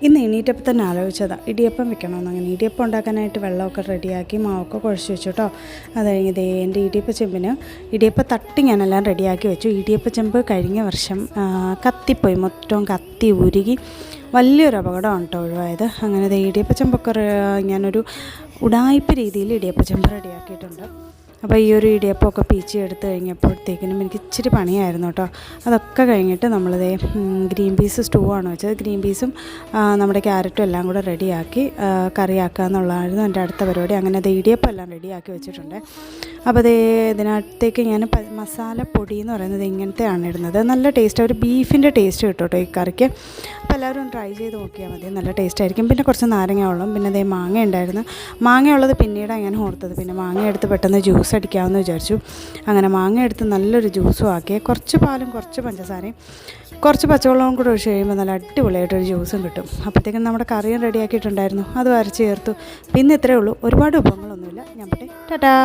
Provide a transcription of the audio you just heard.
ഇന്ന് എണീറ്റപ്പോൾ തന്നെ ആലോചിച്ചതാണ് ഇടിയപ്പം വെക്കണമെന്ന്. അങ്ങനെ ഇടിയപ്പം ഉണ്ടാക്കാനായിട്ട് വെള്ളമൊക്കെ റെഡിയാക്കി മാവൊക്കെ കുഴച്ച് വെച്ചു കേട്ടോ. അത് കഴിഞ്ഞ് എൻ്റെ ഇടിയപ്പച്ചെമ്പിന് ഇടിയപ്പത്തട്ടി ഞാനെല്ലാം റെഡിയാക്കി വെച്ചു. ഇടിയപ്പച്ചെമ്പ് കഴിഞ്ഞ വർഷം കത്തിപ്പോയി, മൊത്തം കത്തി ഉരുകി വലിയൊരു അപകടമാണ് കേട്ടോ ഒഴിവായത്. അങ്ങനെ ഇടിയപ്പച്ചെമ്പൊക്കെ ഞാനൊരു ഉടായ്പ രീതിയിൽ ഇടിയപ്പച്ചെമ്പ് റെഡിയാക്കിയിട്ടുണ്ട്. അപ്പോൾ ഈ ഒരു ഇടിയപ്പമൊക്കെ പീച്ചി എടുത്ത് കഴിഞ്ഞപ്പോഴത്തേക്കിനും എനിക്ക് ഇച്ചിരി പണിയായിരുന്നു കേട്ടോ. അതൊക്കെ കഴിഞ്ഞിട്ട് നമ്മളിതേ ഗ്രീൻ പീസ് സ്റ്റൂ ആണ് വെച്ചത്. ഗ്രീൻ പീസും നമ്മുടെ ക്യാരറ്റും എല്ലാം കൂടെ റെഡിയാക്കി കറിയാക്കുക എന്നുള്ളതായിരുന്നു എൻ്റെ അടുത്ത പരിപാടി. അങ്ങനെ അത് ഇടിയപ്പം എല്ലാം റെഡിയാക്കി വെച്ചിട്ടുണ്ട്. അപ്പോൾ അതേ ഇതിനകത്തേക്ക് ഞാൻ മസാലപ്പൊടി എന്ന് പറയുന്നത് ഇങ്ങനത്തെയാണ് ഇടുന്നത്. നല്ല ടേസ്റ്റ്, ഒരു ബീഫിൻ്റെ ടേസ്റ്റ് കിട്ടും കേട്ടോ ഈ കറിക്ക്. അപ്പോൾ എല്ലാവരും ഒന്ന് ട്രൈ ചെയ്ത് നോക്കിയാൽ മതി, നല്ല ടേസ്റ്റ് ആയിരിക്കും. പിന്നെ കുറച്ച് നാരങ്ങ വെള്ളം, പിന്നെ അതേ മാങ്ങ ഉണ്ടായിരുന്നു. മാങ്ങ ഉള്ളത് പിന്നീടാണ് ഞാൻ ഓർത്തത്. പിന്നെ മാങ്ങ എടുത്ത് പെട്ടെന്ന് ജ്യൂസ് അടിക്കാമെന്ന് വിചാരിച്ചു. അങ്ങനെ മാങ്ങ എടുത്ത് നല്ലൊരു ജ്യൂസും ആക്കി, കുറച്ച് പാലും കുറച്ച് പഞ്ചസാരയും കുറച്ച് പച്ചവെള്ളവും കൂടെ ഒഴിച്ച് കഴിയുമ്പോൾ നല്ല അടിപൊളിയായിട്ടൊരു ജ്യൂസും കിട്ടും. അപ്പോഴത്തേക്കും നമ്മുടെ കറിയും റെഡിയാക്കിയിട്ടുണ്ടായിരുന്നു, അത് അരച്ച് ചേർത്തു. പിന്നെ ഇത്രയേ ഉള്ളൂ, ഒരുപാട് വിഭവങ്ങളൊന്നുമില്ല. ഞാൻ പോട്ടെ, ടാറ്റാ.